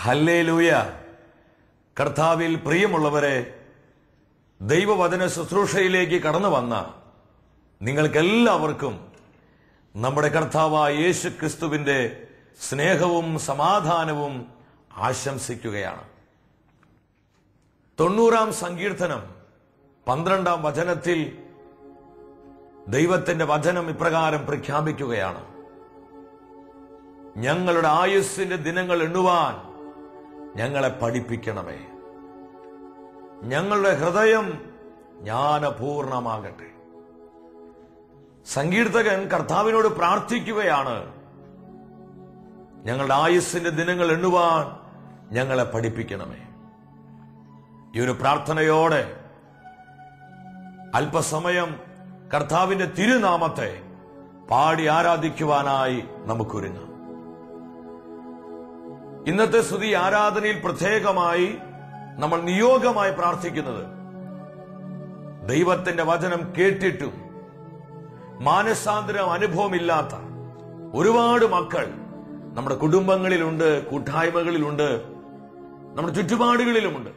Hallelujah. കർത്താവിൽ പ്രിയമുള്ളവരെ, ദൈവവചന ശുശ്രൂഷയിലേക്ക് കടന്നു വന്ന നിങ്ങൾക്കെല്ലാവർക്കും നമ്മുടെ കർത്താവായ യേശു ക്രിസ്തുവിന്റെ സ്നേഹവും സമാധാനവും ആശംസിക്കുകയാണ്. 90-ാം സങ്കീർത്തനം 12-ാം വചനത്തിൽ ദൈവത്തിന്റെ വചനം ഇപ്രകാരം പ്രഖ്യാപിക്കുകയാണ്: ഞങ്ങളുടെ ആയുസ്സിന്റെ ദിനങ്ങൾ എണ്ണുവാൻ ഞങ്ങളെ പഠിപ്പിക്കണമേ, ഞങ്ങളുടെ ഹൃദയം ജ്ഞാനപൂർണമാകട്ടെ. സങ്കീർത്തകൻ കർത്താവിനോട് പ്രാർത്ഥിക്കുകയാണ്, ഞങ്ങളുടെ ആയുസ്സിന്റെ ദിനങ്ങൾ എണ്ണുവാൻ ഞങ്ങളെ പഠിപ്പിക്കണമേ. ഈ ഒരു പ്രാർത്ഥനയോടെ അല്പസമയം കർത്താവിന്റെ തിരുനാമത്തെ പാടി ആരാധിക്കുവാനായി നമുക്കൊരുങ്ങാം. ഇന്നത്തെ സ്തുതി ആരാധനയിൽ പ്രത്യേകമായി നമ്മൾ നിയോഗമായി പ്രാർത്ഥിക്കുന്നത്, ദൈവത്തിന്റെ വചനം കേട്ടിട്ടും മാനസാന്തരം അനുഭവമില്ലാത്ത ഒരുപാട് മക്കൾ നമ്മുടെ കുടുംബങ്ങളിലുണ്ട്, കൂട്ടായ്മകളിലുണ്ട്, നമ്മുടെ ചുറ്റുപാടുകളിലുമുണ്ട്.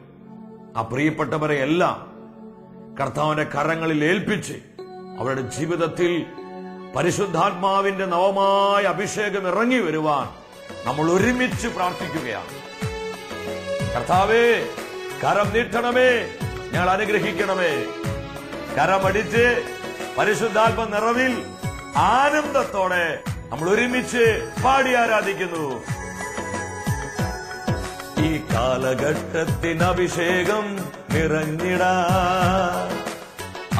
ആ പ്രിയപ്പെട്ടവരെ എല്ലാം കർത്താവിന്റെ കരങ്ങളിൽ ഏൽപ്പിച്ച് അവരുടെ ജീവിതത്തിൽ പരിശുദ്ധാത്മാവിന്റെ നവമായ അഭിഷേകം ഇറങ്ങി വരുവാൻ നമ്മൾ ഒരുമിച്ച് പ്രാർത്ഥിക്കുകയാണ്. കർത്താവേ, കരം നീട്ടണമേ, ഞങ്ങൾ അനുഗ്രഹിക്കണമേ. കരമടിച്ച് പരിശുദ്ധാത്മ നിറവിൽ ആനന്ദത്തോടെ നമ്മൾ ഒരുമിച്ച് പാടി ആരാധിക്കുന്നു. ഈ കാലഘട്ടത്തിന് അഭിഷേകം നിറഞ്ഞിടാ,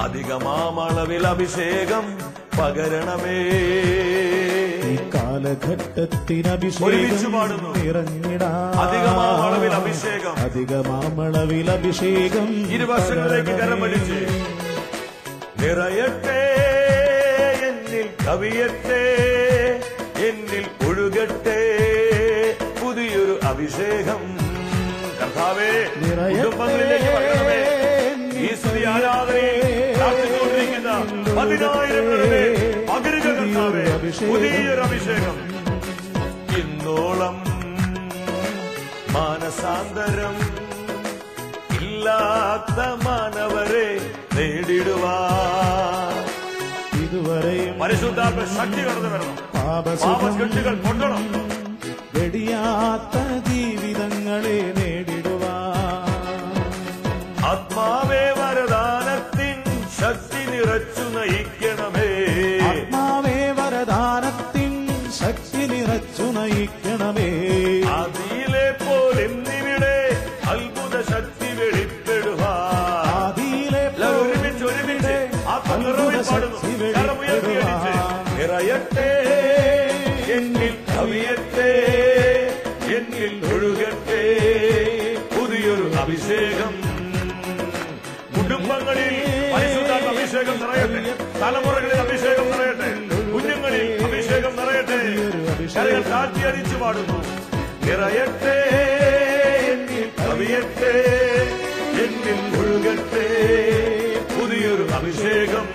അധികമാമളവിൽ അഭിഷേകം പകരണമേ. ഈ കാലഘട്ടത്തിന് അഭിഷേകം നിറഞ്ഞിടാ, അധികമാമളവിൽ അഭിഷേകം, അധികമാമളവിൽ അഭിഷേകം. ഇരുവശങ്ങളിലേക്ക് കരമടിച്ച് നിറയട്ടെ, എന്നിൽ കവിയട്ടെ, എന്നിൽ ഒഴുകട്ടെ പുതിയൊരു അഭിഷേകം. കർത്താവേ, കുടുംബങ്ങളിലേക്ക് പകരണമേ. ഈ സ്തുതി ആരാധനയിൽ പ്രാർത്ഥിച്ചുകൊണ്ടിരിക്കുന്ന 10,000 പകരുക കർത്താവേ, പുതിയൊരു അഭിഷേകം. ഇന്നോളം മാനസാന്തരം ഇല്ലാത്ത മാനവരെ നേടിടുവാൻ ഇതുവരെയും പരിശുദ്ധാത്മ ശക്തി കടന്നു വരണം. പാപശക്തികൾ പൊട്ടണം. വെടിയാത്ത ജീവിതങ്ങളെ നേടിടുവാൻ ആത്മാവേ വരദാനത്തിൻ ശക്തി നിറച്ചു നയിക്കണമേ. ആത്മാവേ വരദാനത്തിൻ ശക്തി നിറച്ചു നയിക്കണമേ. ആദിയിലെ പോലെ ഇന്നിവിടെ അത്ഭുത ശക്തി വെളിപ്പെടുവാൻ. ആദിയിലെ ഒരുമിച്ച് ആത്മനിറവിൽ പാടുന്നു. കരമുയർത്തിയടിച്ച് നിറയട്ടെ, എന്നിൽ കവിയട്ടെ, എന്നിൽ ഒഴുകട്ടെ പുതിയൊരു അഭിഷേകം. കുടുംബങ്ങളിൽ പരിശുദ്ധാത്മ അഭിഷേകം നിറയട്ടെ, തലമുറകളിൽ അഭിഷേകം നിറയട്ടെ, കുഞ്ഞുങ്ങളിൽ അഭിഷേകം നിറയട്ടെ. കരകൾ കാറ്റി അടിച്ചു പാടുന്നു. നിറയട്ടെ, എന്നിൽ കവിയട്ടെ, എന്നിൽ ഒഴുകട്ടെ പുതിയൊരു അഭിഷേകം.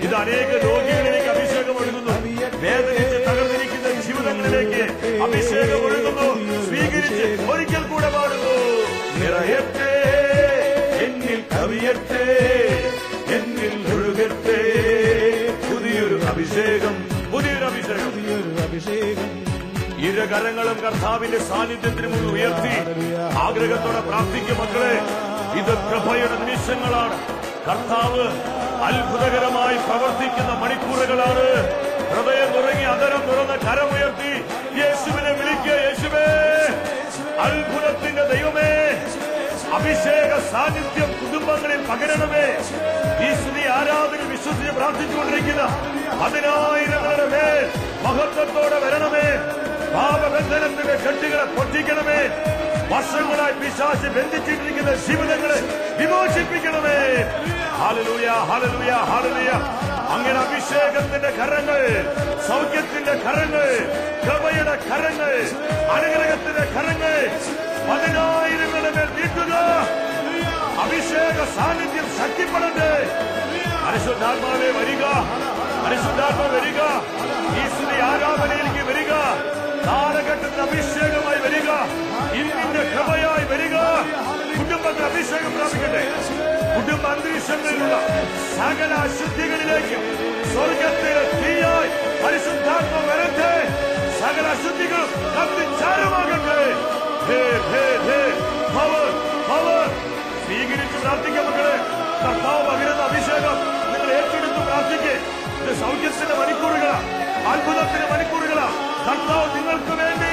ഇത് അനേക രോഗികളിലേക്ക് അഭിഷേകം ഒഴുകുന്നു. വേദനിച്ച് തകർന്നിരിക്കുന്ന ജീവിതങ്ങളിലേക്ക് അഭിഷേകം ഒഴുകുന്നു. സ്വീകരിച്ച് ഒരിക്കൽ കൂടെ പാടുന്നു. നിറയട്ടെ, എന്നിൽ കവിയട്ടെ, എന്നിൽ ഒഴുകട്ടെ പുതിയൊരു അഭിഷേകം, പുതിയൊരു അഭിഷേകം, പുതിയൊരു അഭിഷേകം. ഇരുകരങ്ങളും കർത്താവിന്റെ സാന്നിധ്യത്തിന് മുന്നിൽ ഉയർത്തി ആഗ്രഹത്തോടെ പ്രാർത്ഥിക്കും. മക്കളെ, ഇത് കൃപയുടെ നിമിഷങ്ങളാണ്. കർത്താവ് അത്ഭുതകരമായി പ്രവർത്തിക്കുന്ന മണിക്കൂറുകളാണ്. ഹൃദയം തുറങ്ങി അതരം തുറന്ന് കരമുയർത്തി യേശുവിനെ വിളിക്കുക. യേശുവേ, അത്ഭുതത്തിന്റെ ദൈവമേ, അഭിഷേക സാന്നിധ്യം കുടുംബങ്ങളിൽ പകരണമേ. ഈ സ്തുതി ആരാധന വിശ്വസിച്ച് പ്രാർത്ഥിച്ചുകൊണ്ടിരിക്കുന്ന 10,000 മേൽ മഹത്വത്തോടെ വരണമേ. പാപബന്ധനത്തിന്റെ കെട്ടുകളെ പൊട്ടിക്കണമേ. വർഷങ്ങളായി പിശാച് ബന്ധിച്ചിട്ടിരിക്കുന്ന ജീവിതങ്ങളെ വിമോചിപ്പിക്കണമേ. Hallelujah, hallelujah, hallelujah. അങ്ങനെ അഭിഷേകത്തിന്റെ കരങ്ങൾ, സൗഖ്യത്തിന്റെ കരങ്ങൾ, കൃപയുടെ കരങ്ങൾ, അനുഗ്രഹത്തിന്റെ കരങ്ങൾ 10,000 മേൽ നീട്ടുക. അഭിഷേക സാന്നിധ്യം ശക്തിപ്പെടട്ടെ. പരിശുദ്ധാത്മാവേ വരിക, പരിശുദ്ധാത്മാ വരിക. ഈ സ്തുതി ആരാധനയിലേക്ക് വരിക. കാലഘട്ടത്തിന് അഭിഷേകമായി വരിക. അന്തരീക്ഷങ്ങളിലുള്ള സകല അശുദ്ധികളിലേക്ക് സ്വർഗത്തിലെ തീയായി പരിശുദ്ധാത്മ വരട്ടെ. സകല അശുദ്ധികളും കത്തിച്ചാരമാകട്ടെ. സ്വീകരിച്ച് പ്രാർത്ഥിക്കാം മക്കളെ. കർത്താവ് പകരുന്ന അഭിഷേകം നിങ്ങൾ ഏറ്റെടുത്ത് പ്രാർത്ഥിക്കേ. ഇത് സൗഖ്യത്തിന്റെ മണിക്കൂറുകളാ, അത്ഭുതത്തിന്റെ മണിക്കൂറുകളാ. കർത്താവ് നിങ്ങൾക്ക് വേണ്ടി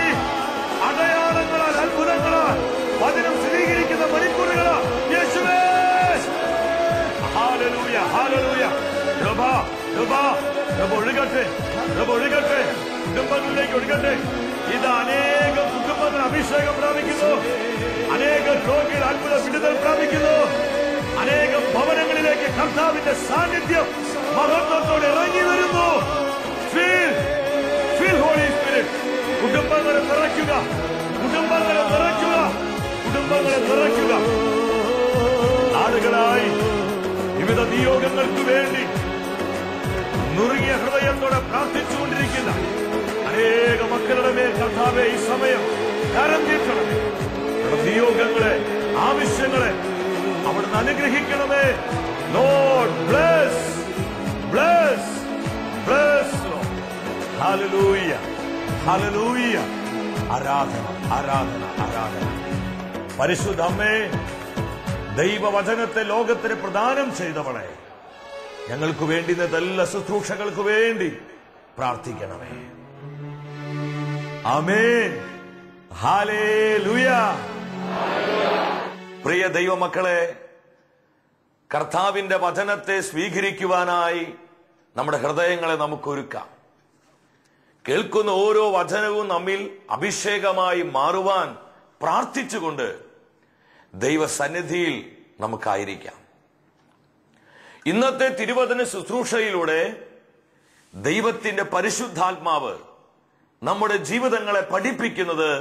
അടയാളങ്ങളാൽ അത്ഭുതങ്ങളാൽ വചനം സ്ഥിരീകരിക്കുന്ന മണിക്കൂറുകളാ. യേശുവേ, ഹല്ലേലൂയ, ഹല്ലേലൂയ. കൃപ കൃപ കൃപ ഒഴുകട്ടെ, കൃപ ഒഴുകട്ടെ, കുടുംബങ്ങളിലേക്ക് ഒഴുകട്ടെ. ഇത് അനേകം കുടുംബങ്ങൾ അഭിഷേകം പ്രാപിക്കുന്നു. അനേകം രോഗികൾ അത്ഭുത വിടുതൽ പ്രാപിക്കുന്നു. അനേകം ഭവനങ്ങളിലേക്ക് കർത്താവിന്റെ സാന്നിധ്യം മഹത്വത്തോടെ ഇറങ്ങി വരുന്നു. ഹോളി സ്പിരിറ്റ് കുടുംബങ്ങളെ നിറയ്ക്കുക, കുടുംബങ്ങളെ നിറയ്ക്കുക, കുടുംബങ്ങളെ നിറയ്ക്കുക. നാളുകളായി വിവിധ നിയോഗങ്ങൾക്ക് വേണ്ടി നുറുങ്ങിയ ഹൃദയത്തോടെ പ്രാർത്ഥിച്ചുകൊണ്ടിരിക്കുന്ന അനേക മക്കളുടെ മേൽ കർത്താവേ ഈ സമയം കരം നീട്ടണമേ. നിയോഗങ്ങളെ, ആവശ്യങ്ങളെ അവിടുന്ന് അനുഗ്രഹിക്കണമേ. Lord bless, bless, bless Lord. Hallelujah, hallelujah. ആരാധന, ആരാധന, ആരാധന. പരിശുദ്ധ അമ്മേ, ദൈവവചനത്തെ ലോകത്തിന് പ്രദാനം ചെയ്തവളെ, ഞങ്ങൾക്ക് വേണ്ടി എല്ലാ ശുശ്രൂഷകൾക്ക് വേണ്ടി പ്രാർത്ഥിക്കണമേ. ആമേൻ, ഹല്ലേലൂയ. പ്രിയ ദൈവമക്കളെ, കർത്താവിന്റെ വചനത്തെ സ്വീകരിക്കുവാനായി നമ്മുടെ ഹൃദയങ്ങളെ നമുക്കൊരുക്കാം. കേൾക്കുന്ന ഓരോ വചനവും നമ്മിൽ അഭിഷേകമായി മാറുവാൻ പ്രാർത്ഥിച്ചുകൊണ്ട് ദൈവസന്നിധിയിൽ നമുക്കായിരിക്കാം. ഇന്നത്തെ തിരുവചന ശുശ്രൂഷയിലൂടെ ദൈവത്തിന്റെ പരിശുദ്ധാത്മാവ് നമ്മുടെ ജീവിതങ്ങളെ പഠിപ്പിക്കുന്നത്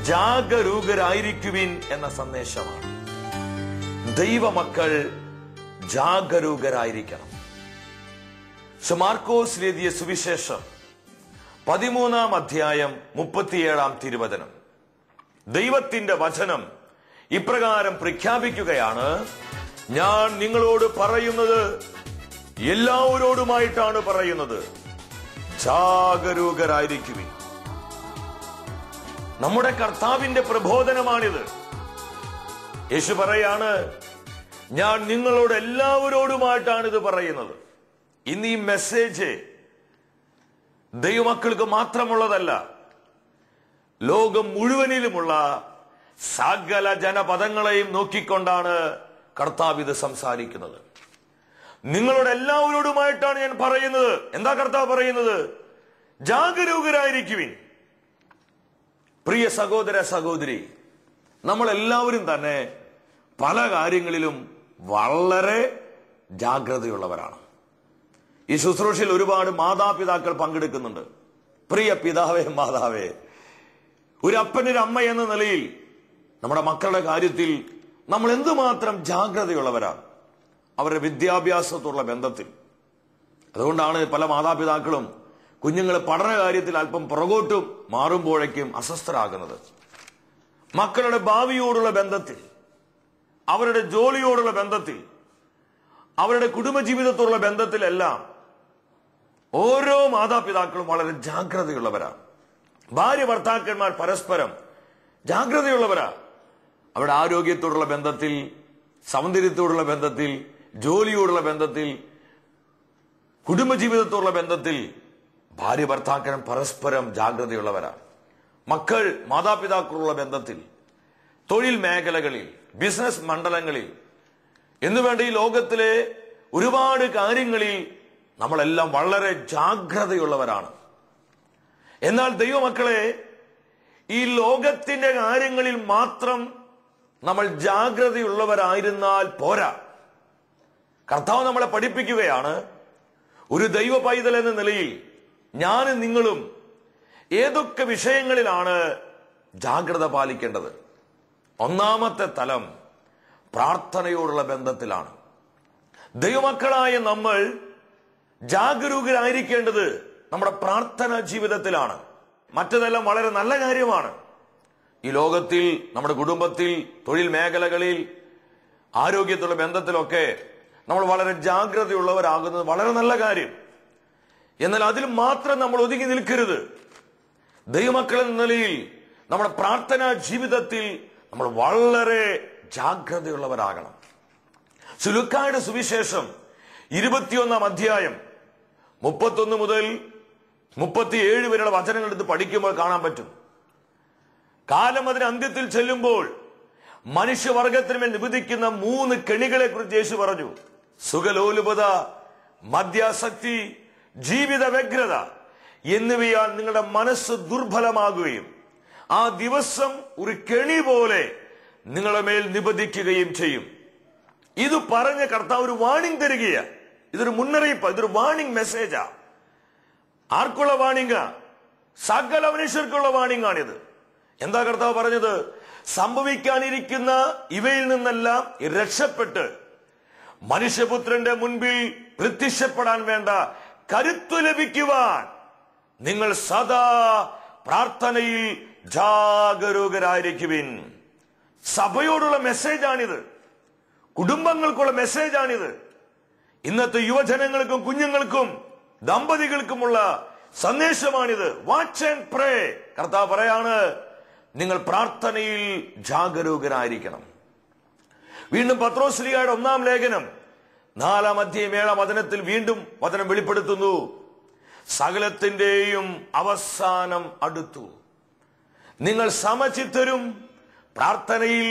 ജാഗരൂകരായിരിക്കുവിൻ എന്ന സന്ദേശമാണ്. ദൈവമക്കൾ ജാഗരൂകരായിരിക്കണം. മാർക്കോസ് എഴുതിയ സുവിശേഷം 13-ാം അധ്യായം 37-ാം തിരുവചനം. ദൈവത്തിന്റെ വചനം ഇപ്രകാരം പ്രഖ്യാപിക്കുകയാണ്: ഞാൻ നിങ്ങളോട് പറയുന്നത് എല്ലാവരോടുമായിട്ടാണ് പറയുന്നത്, ജാഗരൂകരായിരിക്കുവിൻ. നമ്മുടെ കർത്താവിന്റെ പ്രബോധനമാണിത്. യേശു പറയാണ്, ഞാൻ നിങ്ങളോട് എല്ലാവരോടുമായിട്ടാണ് ഇത് പറയുന്നത്. ഇന്ന് ഈ മെസ്സേജ് ദൈവമക്കൾക്ക് മാത്രമുള്ളതല്ല, ലോകം മുഴുവനിലുമുള്ള സകല ജനപദങ്ങളെയും നോക്കിക്കൊണ്ടാണ് കർത്താവ് ഇത് സംസാരിക്കുന്നത്. നിങ്ങളോട് എല്ലാവരോടുമായിട്ടാണ് ഞാൻ പറയുന്നത്. എന്താ കർത്താവ് പറയുന്നത്? ജാഗരൂകരായിരിക്കുവിൻ. പ്രിയ സഹോദര സഹോദരി, നമ്മളെല്ലാവരും തന്നെ പല കാര്യങ്ങളിലും വളരെ ജാഗ്രതയുള്ളവരാണ്. ഈ ശുശ്രൂഷയിൽ ഒരുപാട് മാതാപിതാക്കൾ പങ്കെടുക്കുന്നുണ്ട്. പ്രിയ പിതാവേ, മാതാവേ, ഒരു അപ്പനൊരു അമ്മ എന്ന നിലയിൽ നമ്മുടെ മക്കളുടെ കാര്യത്തിൽ നമ്മൾ എന്തുമാത്രം ജാഗ്രതയുള്ളവരാണ്, അവരുടെ വിദ്യാഭ്യാസത്തോടുള്ള ബന്ധത്തിൽ. അതുകൊണ്ടാണ് പല മാതാപിതാക്കളും കുഞ്ഞുങ്ങളെ പഠന കാര്യത്തിൽ അല്പം പുറകോട്ടും മാറുമ്പോഴേക്കും അസ്വസ്ഥരാകുന്നത്. മക്കളുടെ ഭാവിയോടുള്ള ബന്ധത്തിൽ, അവരുടെ ജോലിയോടുള്ള ബന്ധത്തിൽ, അവരുടെ കുടുംബജീവിതത്തോടുള്ള ബന്ധത്തിലെല്ലാം ഓരോ മാതാപിതാക്കളും വളരെ ജാഗ്രതയുള്ളവരാണ്. ഭാര്യ ഭർത്താക്കന്മാർ പരസ്പരം ജാഗ്രതയുള്ളവരാ. അവരുടെ ആരോഗ്യത്തോടുള്ള ബന്ധത്തിൽ, സൗന്ദര്യത്തോടുള്ള ബന്ധത്തിൽ, ജോലിയോടുള്ള ബന്ധത്തിൽ, കുടുംബജീവിതത്തോടുള്ള ബന്ധത്തിൽ ഭാര്യ ഭർത്താക്കന്മാർ പരസ്പരം ജാഗ്രതയുള്ളവരാണ്. മക്കൾ മാതാപിതാക്കളുള്ള ബന്ധത്തിൽ, തൊഴിൽ മേഖലകളിൽ, ബിസിനസ് മണ്ഡലങ്ങളിൽ എന്നുവേണ്ട ഈ ലോകത്തിലെ ഒരുപാട് കാര്യങ്ങളിൽ നമ്മളെല്ലാം വളരെ ജാഗ്രതയുള്ളവരാണ്. എന്നാൽ ദൈവമക്കളെ, ഈ ലോകത്തിന്റെ കാര്യങ്ങളിൽ മാത്രം നമ്മൾ ജാഗ്രതയുള്ളവരായിരുന്നാൽ പോരാ. കർത്താവ് നമ്മളെ പഠിപ്പിക്കുകയാണ്, ഒരു ദൈവ പൈതൽ എന്ന നിലയിൽ ഞാനും നിങ്ങളും ഏതൊക്കെ വിഷയങ്ങളിലാണ് ജാഗ്രത പാലിക്കേണ്ടത്. ഒന്നാമത്തെ തലം പ്രാർത്ഥനയോടുള്ള ബന്ധത്തിലാണ്. ദൈവമക്കളായ നമ്മൾ ജാഗരൂകരായിരിക്കേണ്ടത് നമ്മുടെ പ്രാർത്ഥനാ ജീവിതത്തിലാണ്. മറ്റതെല്ലാം വളരെ നല്ല കാര്യമാണ്. ഈ ലോകത്തിൽ, നമ്മുടെ കുടുംബത്തിൽ, തൊഴിൽ മേഖലകളിൽ, ആരോഗ്യത്തിലുള്ള ബന്ധത്തിലൊക്കെ നമ്മൾ വളരെ ജാഗ്രതയുള്ളവരാകുന്നത് വളരെ നല്ല കാര്യം. എന്നാൽ അതിൽ മാത്രം നമ്മൾ ഒതുങ്ങി നിൽക്കരുത്. ദൈവമക്കൾ എന്ന നിലയിൽ നമ്മുടെ പ്രാർത്ഥനാ ജീവിതത്തിൽ നമ്മൾ വളരെ ജാഗ്രതയുള്ളവരാകണം. ലൂക്കായുടെ സുവിശേഷം 21 അധ്യായം 31 മുതൽ 37 വരെയുള്ള വചനങ്ങൾ എടുത്ത് പഠിക്കുമ്പോൾ കാണാൻ പറ്റും. കാലം അതിന് അന്ത്യത്തിൽ ചെല്ലുമ്പോൾ മനുഷ്യവർഗത്തിന്മേൽ നിബന്ധിക്കുന്ന 3 കെണികളെ കുറിച്ച് യേശു പറഞ്ഞു. സുഖലോലുപത, മദ്യാസക്തി, ജീവിത വ്യഗ്രത എന്നിവയാൽ നിങ്ങളുടെ മനസ്സ് ദുർബലമാകുകയും ആ ദിവസം ഒരു കെണി പോലെ നിങ്ങളുടെ മേൽ നിബന്ധിക്കുകയും ചെയ്യും. ഇത് പറഞ്ഞ കർത്താവ് ഒരു വാണിംഗ് തരികയാ. ഇതൊരു മുന്നറിയിപ്പ്, ഇതൊരു വാണിംഗ് മെസ്സേജാ. ആർക്കുള്ള വാണിംഗാ? സകല മനുഷ്യർക്കുള്ള വാണിംഗ് ആണിത്. എന്താ കർത്താവ് പറഞ്ഞത്? സംഭവിക്കാനിരിക്കുന്ന ഇവയിൽ നിന്നെല്ലാം രക്ഷപ്പെട്ട് മനുഷ്യപുത്രന്റെ മുൻപിൽ പ്രത്യക്ഷപ്പെടാൻ വേണ്ട കരുത്തു ലഭിക്കുവാൻ നിങ്ങൾ സദാ പ്രാർത്ഥനയിൽ ജാഗരൂകരായിരിക്കുവിൻ. സഭയോടുള്ള മെസ്സേജാണിത്, കുടുംബങ്ങൾക്കുള്ള മെസ്സേജാണിത്, ഇന്നത്തെ യുവജനങ്ങൾക്കും കുഞ്ഞുങ്ങൾക്കും ദമ്പതികൾക്കുമുള്ള സന്ദേശമാണിത്. വാച്ച് ആൻഡ് പ്രേ. കർത്താവ് പറയാണ്, നിങ്ങൾ പ്രാർത്ഥനയിൽ ജാഗരൂകരായിരിക്കണം. വീണ്ടും പത്രോസ്ലീഹയുടെ 1-ാം ലേഖനം 4-ാം അധ്യായം 7-ാം വചനത്തിൽ വീണ്ടും വചനം വെളിപ്പെടുത്തുന്നു. സകലത്തിന്റെയും അവസാനം അടുത്തു, നിങ്ങൾ സമചിത്തരും പ്രാർത്ഥനയിൽ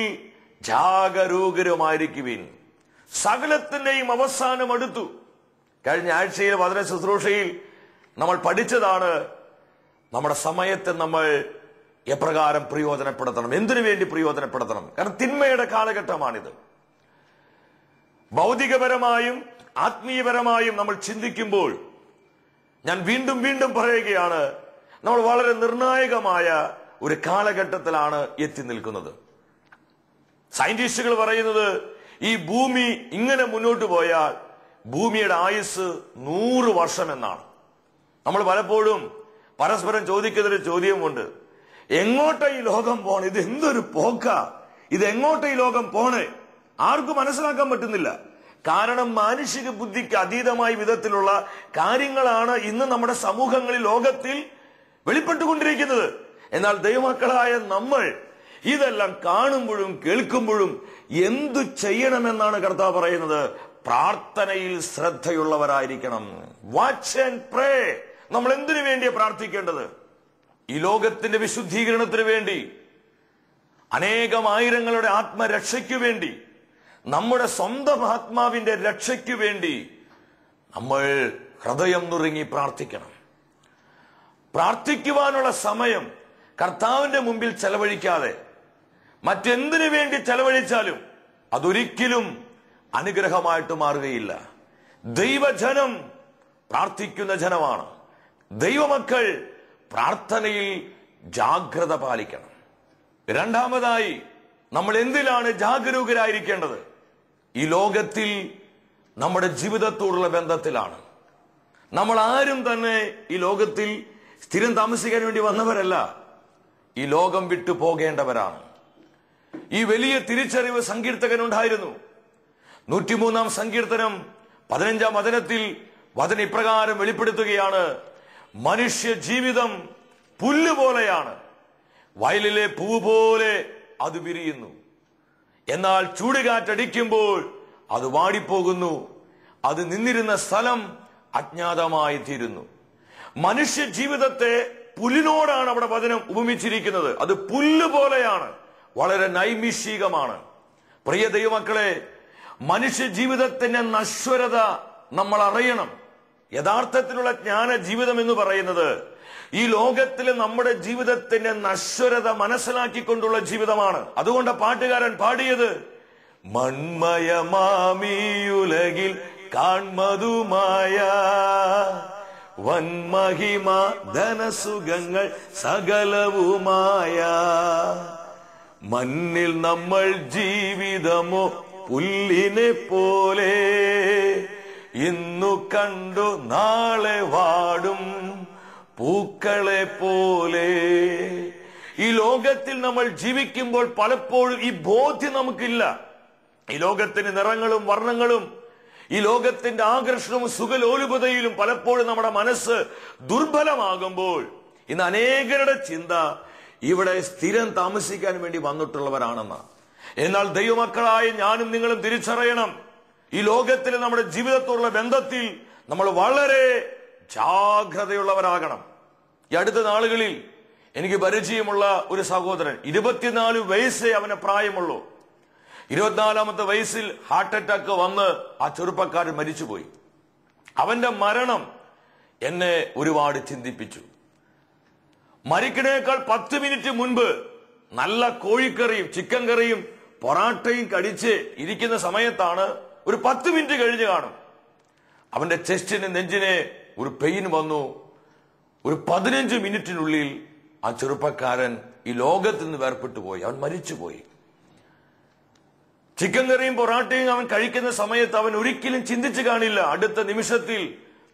ജാഗരൂകരുമായിരിക്കുവിൻ. സകലത്തിന്റെയും അവസാനം അടുത്തു. കഴിഞ്ഞ ആഴ്ചയിൽ വചന ശുശ്രൂഷയിൽ നമ്മൾ പഠിച്ചതാണ് നമ്മുടെ സമയത്തെ നമ്മൾ എപ്രകാരം പ്രയോജനപ്പെടുത്തണം, എന്തിനു വേണ്ടി പ്രയോജനപ്പെടുത്തണം. കാരണം തിന്മയുടെ കാലഘട്ടമാണിത്. ഭൗതികപരമായും ആത്മീയപരമായും നമ്മൾ ചിന്തിക്കുമ്പോൾ ഞാൻ വീണ്ടും വീണ്ടും പറയുകയാണ്, നമ്മൾ വളരെ നിർണായകമായ ഒരു കാലഘട്ടത്തിലാണ് എത്തി നിൽക്കുന്നത്. സയന്റിസ്റ്റുകൾ പറയുന്നത് ഈ ഭൂമി ഇങ്ങനെ മുന്നോട്ട് പോയാൽ ഭൂമിയുടെ ആയുസ് 100 വർഷം എന്നാണ്. നമ്മൾ പലപ്പോഴും പരസ്പരം ചോദിക്കുന്നൊരു ചോദ്യമുണ്ട്, എങ്ങോട്ടാ ഈ ലോകം പോണേ? ഇത് എന്തൊരു പോക്ക, ഇത് എങ്ങോട്ടാ ഈ ലോകം പോണേ? ആർക്കും മനസ്സിലാക്കാൻ പറ്റുന്നില്ല. കാരണം മാനുഷിക ബുദ്ധിക്ക് അതീതമായ വിധത്തിലുള്ള കാര്യങ്ങളാണ് ഇന്ന് നമ്മുടെ സമൂഹങ്ങളിൽ, ലോകത്തിൽ വെളിപ്പെട്ടുകൊണ്ടിരിക്കുന്നത്. എന്നാൽ ദൈവമക്കളായ നമ്മൾ ഇതെല്ലാം കാണുമ്പോഴും കേൾക്കുമ്പോഴും എന്തു ചെയ്യണമെന്നാണ് കർത്താവ് പറയുന്നത്? പ്രാർത്ഥനയിൽ ശ്രദ്ധയുള്ളവരായിരിക്കണം. വാച്ച് ആൻഡ് പ്രേ. നമ്മൾ എന്തിനു വേണ്ടിയാ പ്രാർത്ഥിക്കേണ്ടത്? ഈ ലോകത്തിന്റെ വിശുദ്ധീകരണത്തിന് വേണ്ടി, ആയിരങ്ങളുടെ ആത്മരക്ഷയ്ക്കു വേണ്ടി, നമ്മുടെ സ്വന്തം ആത്മാവിന്റെ രക്ഷയ്ക്കു വേണ്ടി നമ്മൾ ഹൃദയം നുറുങ്ങി പ്രാർത്ഥിക്കണം. പ്രാർത്ഥിക്കുവാനുള്ള സമയം കർത്താവിന്റെ മുമ്പിൽ ചെലവഴിക്കാതെ മറ്റെന്തിനു വേണ്ടി ചെലവഴിച്ചാലും അതൊരിക്കലും അനുഗ്രഹമായിട്ട് മാറുകയില്ല. ദൈവജനം പ്രാർത്ഥിക്കുന്ന ജനമാണ്. ദൈവമക്കൾ പ്രാർത്ഥനയിൽ ജാഗ്രത പാലിക്കണം. രണ്ടാമതായി നമ്മൾ എന്തിലാണ് ജാഗരൂകരായിരിക്കേണ്ടത്? ഈ ലോകത്തിൽ നമ്മുടെ ജീവിതത്തോടുള്ള ബന്ധത്തിലാണ്. നമ്മൾ ആരും തന്നെ ഈ ലോകത്തിൽ സ്ഥിരം താമസിക്കാൻ വേണ്ടി വന്നവരല്ല, ഈ ലോകം വിട്ടു പോകേണ്ടവരാണ്. ഈ വലിയ തിരിച്ചറിവ് സങ്കീർത്തകനുണ്ടായിരുന്നു. 103-ാം സങ്കീർത്തനം 15-ാം വചനത്തിൽ വചനം ഇപ്രകാരം വെളിപ്പെടുത്തുകയാണ്, മനുഷ്യ ജീവിതം പുല്ലുപോലെയാണ്, വയലിലെ പൂവ് പോലെ അത് വിരിയുന്നു, എന്നാൽ ചൂടുകാറ്റടിക്കുമ്പോൾ അത് വാടിപ്പോകുന്നു, അത് നിന്നിരുന്ന സ്ഥലം അജ്ഞാതമായി തീരുന്നു. മനുഷ്യ ജീവിതത്തെ പുല്ലിനോടാണ് അവിടെ വചനം ഉപമിച്ചിരിക്കുന്നത്. അത് പുല്ല് പോലെയാണ്, വളരെ നൈമിഷികമാണ്. പ്രിയ ദൈവമക്കളെ, മനുഷ്യ ജീവിതത്തിന്റെ നശ്വരത നമ്മൾ അറിയണം. യഥാർത്ഥത്തിലുള്ള ജ്ഞാന ജീവിതം എന്ന് പറയുന്നത് ഈ ലോകത്തിലെ നമ്മുടെ ജീവിതത്തിന്റെ നശ്വരത മനസ്സിലാക്കിക്കൊണ്ടുള്ള ജീവിതമാണ്. അതുകൊണ്ട് പാട്ടുകാരൻ പാടിയത്, മൺമയമാമിയുലകിൽ കാൺമതുമായ വൻമഹിമ ധനസുഖങ്ങൾ സകലവുമായ മണ്ണിൽ നമ്മൾ ജീവിതമോ പുല്ലിനെ പോലെ ഇന്നു കണ്ടു നാളെ വാടും പൂക്കളെ പോലെ. ഈ ലോകത്തിൽ നമ്മൾ ജീവിക്കുമ്പോൾ പലപ്പോഴും ഈ ബോധ്യം നമുക്കില്ല. ഈ ലോകത്തിന്റെ നിറങ്ങളും വർണ്ണങ്ങളും, ഈ ലോകത്തിന്റെ ആകർഷണവും സുഖലോലുപതയിലും പലപ്പോഴും നമ്മുടെ മനസ്സ് ദുർബലമാകുമ്പോൾ ഇന്ന് അനേകരുടെ ചിന്ത ഇവിടെ സ്ഥിരം താമസിക്കാൻ വേണ്ടി വന്നിട്ടുള്ളവരാണെന്ന്. എന്നാൽ ദൈവമക്കളായ ഞാനും നിങ്ങളും തിരിച്ചറിയണം, ഈ ലോകത്തിൽ നമ്മുടെ ജീവിതത്തോടുള്ള ബന്ധത്തിൽ നമ്മൾ വളരെ ജാഗ്രതയുള്ളവരാകണം. ഈ അടുത്ത നാളുകളിൽ എനിക്ക് പരിചയമുള്ള ഒരു സഹോദരൻ, 24 വയസ്സേ അവന് പ്രായമുള്ളൂ. 24ാമത്തെ വയസ്സിൽ ഹാർട്ട് അറ്റാക്ക് വന്ന് ആ ചെറുപ്പക്കാരൻ മരിച്ചുപോയി. അവന്റെ മരണം എന്നെ ഒരുപാട് ചിന്തിപ്പിച്ചു. മരിക്കണേക്കാൾ 10 മിനിറ്റ് മുൻപ് നല്ല കോഴിക്കറിയും ചിക്കൻ കറിയും പൊറാട്ടയും കടിച്ച് ഇരിക്കുന്ന സമയത്താണ്, ഒരു 10 മിനിറ്റ് കഴിഞ്ഞ് കാണും, അവന്റെ ചെസ്റ്റിന് നെഞ്ചിനെ ഒരു പെയിൻ വന്നു. ഒരു 15 മിനിറ്റിനുള്ളിൽ ആ ചെറുപ്പക്കാരൻ ഈ ലോകത്ത് നിന്ന് വേർപെട്ടു പോയി, അവൻ മരിച്ചുപോയി. ചിക്കൻ കറിയും പൊറാട്ടയും അവൻ കഴിക്കുന്ന സമയത്ത് അവൻ ഒരിക്കലും ചിന്തിച്ചു കാണില്ല അടുത്ത നിമിഷത്തിൽ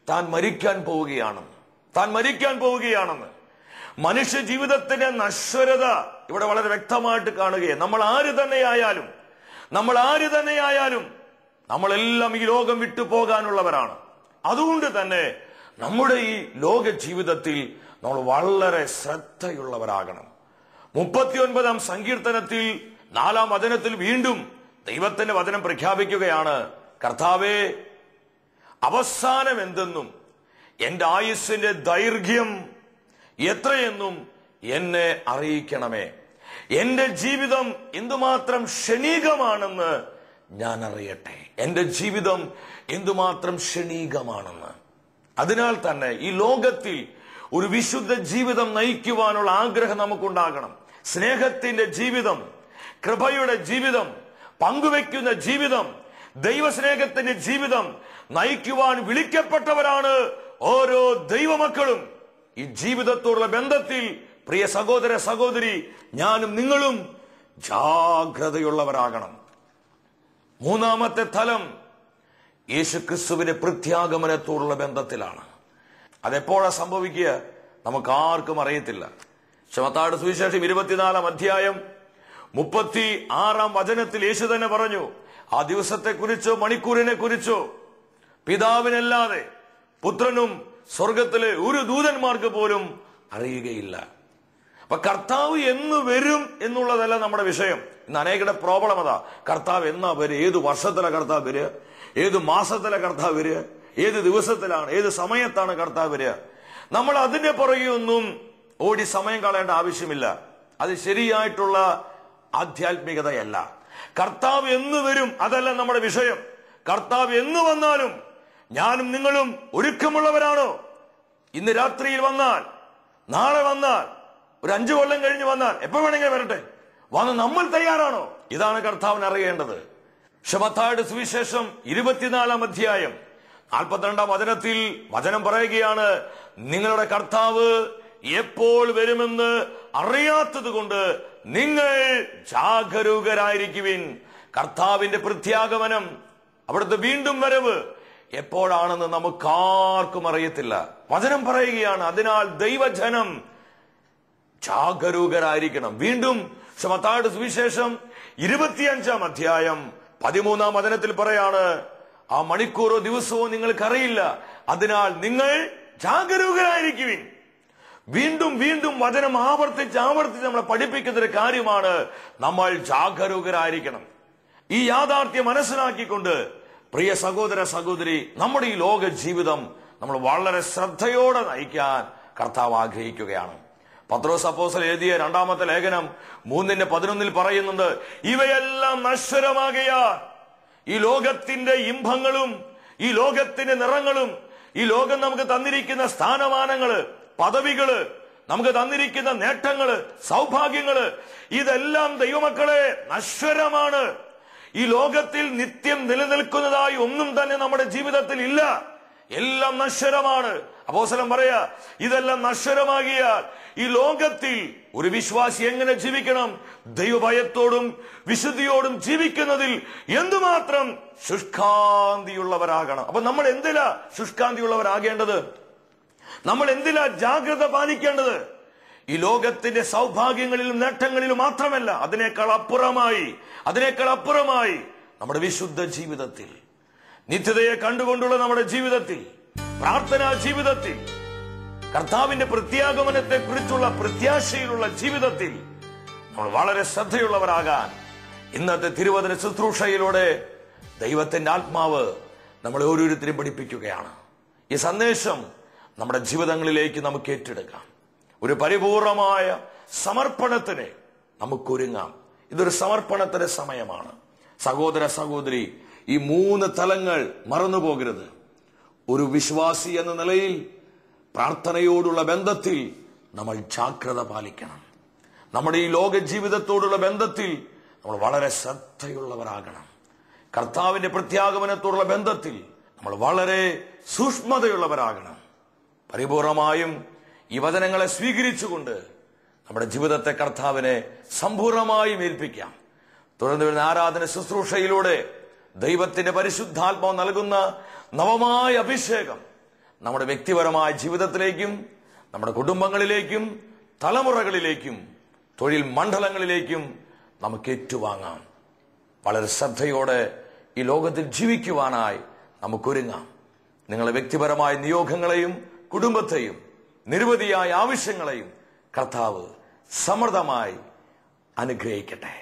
താൻ മരിക്കാൻ പോവുകയാണെന്ന്. മനുഷ്യ ജീവിതത്തിന്റെ നശ്വരത ഇവിടെ വളരെ വ്യക്തമായിട്ട് കാണുകയാണ്. നമ്മൾ ആര് തന്നെയായാലും നമ്മളെല്ലാം ഈ ലോകം വിട്ടു പോകാനുള്ളവരാണ്. അതുകൊണ്ട് തന്നെ നമ്മുടെ ഈ ലോക ജീവിതത്തിൽ നമ്മൾ വളരെ ശ്രദ്ധയുള്ളവരാകണം. 39ാം സങ്കീർത്തനത്തിൽ 4ാം വചനത്തിൽ വീണ്ടും ദൈവത്തിന്റെ വചനം പ്രഖ്യാപിക്കുകയാണ്, കർത്താവേ, അവസാനം എന്തെന്നും എന്റെ ആയുസ്സിന്റെ ദൈർഘ്യം എത്രയെന്നും എന്നെ അറിയിക്കണമേ. എന്റെ ജീവിതം എന്തുമാത്രം ക്ഷണികമാണെന്ന് ഞാൻ അറിയട്ടെ. എന്റെ ജീവിതം എന്തുമാത്രം ക്ഷണികമാണെന്ന്. അതിനാൽ തന്നെ ഈ ലോകത്തിൽ ഒരു വിശുദ്ധ ജീവിതം നയിക്കുവാനുള്ള ആഗ്രഹം നമുക്കുണ്ടാകണം. സ്നേഹത്തിന്റെ ജീവിതം, കൃപയുടെ ജീവിതം, പങ്കുവെക്കുന്ന ജീവിതം, ദൈവസ്നേഹത്തിന്റെ ജീവിതം നയിക്കുവാൻ വിളിക്കപ്പെട്ടവരാണ് ഓരോ ദൈവമക്കളും. ഈ ജീവിതത്തോടുള്ള ബന്ധത്തിൽ പ്രിയ സഹോദര സഹോദരി, ഞാനും നിങ്ങളും ജാഗ്രതയുള്ളവരാകണം. 3ാമത്തെ തലം യേശുക്രിസ്തുവിന്റെ പ്രത്യാഗമനത്തോടുള്ള ബന്ധത്തിലാണ്. അതെപ്പോഴാ സംഭവിക്കുക നമുക്ക് ആർക്കും അറിയത്തില്ല. മത്തായിയുടെ സുവിശേഷം 24ാം അധ്യായം 36ാം വചനത്തിൽ യേശു തന്നെ പറഞ്ഞു, ആ ദിവസത്തെ കുറിച്ചോ മണിക്കൂറിനെ കുറിച്ചോ പിതാവിനല്ലാതെ പുത്രനും സ്വർഗത്തിലെ ഒരു ദൂതന്മാർക്ക് പോലും അറിയുകയില്ല. അപ്പൊ കർത്താവ് എന്ന് വരും എന്നുള്ളതല്ല നമ്മുടെ വിഷയം. ഇന്ന് അനേകരുടെ പ്രോബ്ലം അതാ, കർത്താവ് എന്നാ വരിക, ഏത് വർഷത്തിലെ കർത്താവ് വരിക, ഏത് മാസത്തിലെ കർത്താവ് വരിക, ഏത് ദിവസത്തിലാണ്, ഏത് സമയത്താണ് കർത്താവ് വരിക. നമ്മൾ അതിന്റെ പുറകെ ഒന്നും ഓടി സമയം കളയേണ്ട ആവശ്യമില്ല. അത് ശരിയായിട്ടുള്ള ആധ്യാത്മികതയല്ല. കർത്താവ് എന്ന് വരും അതല്ല നമ്മുടെ വിഷയം. കർത്താവ് എന്ന് വന്നാലും ഞാനും നിങ്ങളും ഒരുക്കമുള്ളവരാണോ? ഇന്ന് രാത്രിയിൽ വന്നാൽ, നാളെ വന്നാൽ, ഒരു 5 കൊല്ലം കഴിഞ്ഞ് വന്നാൽ, എപ്പോ വേണമെങ്കിലും വരട്ടെ, വന്ന് നമ്മൾ തയ്യാറാണോ? ഇതാണ് കർത്താവിന് അറിയേണ്ടത്. മത്തായിയുടെ സുവിശേഷം 24ാം അധ്യായം 42ാം വചനത്തിൽ വചനം പറയുകയാണ്, നിങ്ങളുടെ കർത്താവ് എപ്പോൾ വരുമെന്ന് അറിയാത്തത് കൊണ്ട് നിങ്ങൾ ജാഗരൂകരായിരിക്കുവിൻ. കർത്താവിന്റെ പ്രത്യാഗമനം, അവിടുത്തെ വീണ്ടും വരവ് എപ്പോഴാണെന്ന് നമുക്കാർക്കും അറിയത്തില്ല. വചനം പറയുകയാണ്, അതിനാൽ ദൈവജനം ജാഗരൂകരായിരിക്കണം. വീണ്ടും മത്തായിയുടെ സുവിശേഷം 25ാം അധ്യായം 13ാം വചനത്തിൽ പറയാണ്, ആ മണിക്കൂറോ ദിവസമോ നിങ്ങൾക്കറിയില്ല, അതിനാൽ നിങ്ങൾ ജാഗരൂകരായിരിക്കുവിൻ. വീണ്ടും വീണ്ടും വചനം ആവർത്തിച്ച് നമ്മളെ പഠിപ്പിക്കുന്ന ഒരു കാര്യമാണ്, നമ്മൾ ജാഗരൂകരായിരിക്കണം. ഈ യാഥാർത്ഥ്യം മനസ്സിലാക്കിക്കൊണ്ട് പ്രിയ സഹോദര സഹോദരി, നമ്മുടെ ഈ ലോക ജീവിതം നമ്മൾ വളരെ ശ്രദ്ധയോടെ നയിക്കാൻ കർത്താവ് ആഗ്രഹിക്കുകയാണ്. പത്രോസ് അപ്പോസ്തലൻ എഴുതിയ 2ാമത്തെ ലേഖനം 3:11 പറയുന്നുണ്ട്, ഇവയെല്ലാം നശ്വരമാകയാൽ ഈ ലോകത്തിന്റെ ഇമ്പങ്ങളും ഈ ലോകത്തിന്റെ നിറങ്ങളും ഈ ലോകം നമുക്ക് തന്നിരിക്കുന്ന സ്ഥാനമാനങ്ങള്, പദവികള്, നമുക്ക് തന്നിരിക്കുന്ന നേട്ടങ്ങള്, സൗഭാഗ്യങ്ങള്, ഇതെല്ലാം ദൈവമക്കളെ നശ്വരമാണ്. ഈ ലോകത്തിൽ നിത്യം നിലനിൽക്കുന്നതായി ഒന്നും തന്നെ നമ്മുടെ ജീവിതത്തിൽ ഇല്ല. എല്ലാം നശ്വരമാണ്. അപ്പോസ്തലൻ പറയാ, ഇതെല്ലാം നശ്വരമാകിയാൽ ഈ ലോകത്തിൽ ഒരു വിശ്വാസി എങ്ങനെ ജീവിക്കണം? ദൈവഭയത്തോടും വിശുദ്ധിയോടും ജീവിക്കുന്നതിൽ എന്തുമാത്രം ശുഷ്കാന്തിയുള്ളവരാകണം. അപ്പൊ നമ്മൾ എന്തിലാ ശുഷ്കാന്തിയുള്ളവരാകേണ്ടത്? നമ്മൾ എന്തിലാ ജാഗ്രത പാലിക്കേണ്ടത്? ഈ ലോകത്തിന്റെ സൗഭാഗ്യങ്ങളിലും നേട്ടങ്ങളിലും മാത്രമല്ല, അതിനേക്കാൾ അപ്പുറമായി നമ്മുടെ വിശുദ്ധ ജീവിതത്തിൽ, നിത്യതയെ കണ്ടുകൊണ്ടുള്ള നമ്മുടെ ജീവിതത്തിൽ, പ്രാർത്ഥനാ ജീവിതത്തിൽ, കർത്താവിന്റെ പ്രത്യാഗമനത്തെ കുറിച്ചുള്ള പ്രത്യാശയിലുള്ള ജീവിതത്തിൽ നമ്മൾ വളരെ ശ്രദ്ധയുള്ളവരാകാൻ ഇന്നത്തെ തിരുവചന ശുശ്രൂഷയിലൂടെ ദൈവത്തിന്റെ ആത്മാവ് നമ്മളെ ഓരോരുത്തരും പഠിപ്പിക്കുകയാണ്. ഈ സന്ദേശം നമ്മുടെ ജീവിതങ്ങളിലേക്ക് നമുക്ക് ഏറ്റെടുക്കാം. ഒരു പരിപൂർണമായ സമർപ്പണത്തിന് നമുക്കൊരുങ്ങാം. ഇതൊരു സമർപ്പണത്തിന്റെ സമയമാണ്. സഹോദര സഹോദരി, ഈ 3 തലങ്ങൾ മറന്നുപോകരുത്. ഒരു വിശ്വാസി എന്ന നിലയിൽ പ്രാർത്ഥനയോടുള്ള ബന്ധത്തിൽ നമ്മൾ ജാഗ്രത പാലിക്കണം. നമ്മുടെ ഈ ലോക ജീവിതത്തോടുള്ള ബന്ധത്തിൽ നമ്മൾ വളരെ ശ്രദ്ധയുള്ളവരാകണം. കർത്താവിന്റെ പ്രത്യാഗമനത്തോടുള്ള ബന്ധത്തിൽ നമ്മൾ വളരെ സൂക്ഷ്മതയുള്ളവരാകണം. പരിപൂർണമായും ഈ വചനങ്ങളെ സ്വീകരിച്ചുകൊണ്ട് നമ്മുടെ ജീവിതത്തെ കർത്താവിനെ സമ്പൂർണമായും ഏൽപ്പിക്കാം. തുടർന്ന് വരുന്ന ആരാധന ശുശ്രൂഷയിലൂടെ ദൈവത്തിന്റെ പരിശുദ്ധാത്മാവ് നൽകുന്ന നവമായ അഭിഷേകം നമ്മുടെ വ്യക്തിപരമായ ജീവിതത്തിലേക്കും, നമ്മുടെ കുടുംബങ്ങളിലേക്കും, തലമുറകളിലേക്കും, തൊഴിൽ മണ്ഡലങ്ങളിലേക്കും നമുക്ക് ഏറ്റുവാങ്ങാം. വളരെ ശ്രദ്ധയോടെ ഈ ലോകത്തിൽ ജീവിക്കുവാനായി നമുക്കൊരുങ്ങാം. നിങ്ങളുടെ വ്യക്തിപരമായ നിയോഗങ്ങളെയും കുടുംബത്തെയും നിരവധിയായ ആവശ്യങ്ങളെയും കർത്താവ് സമൃദ്ധമായി അനുഗ്രഹിക്കട്ടെ.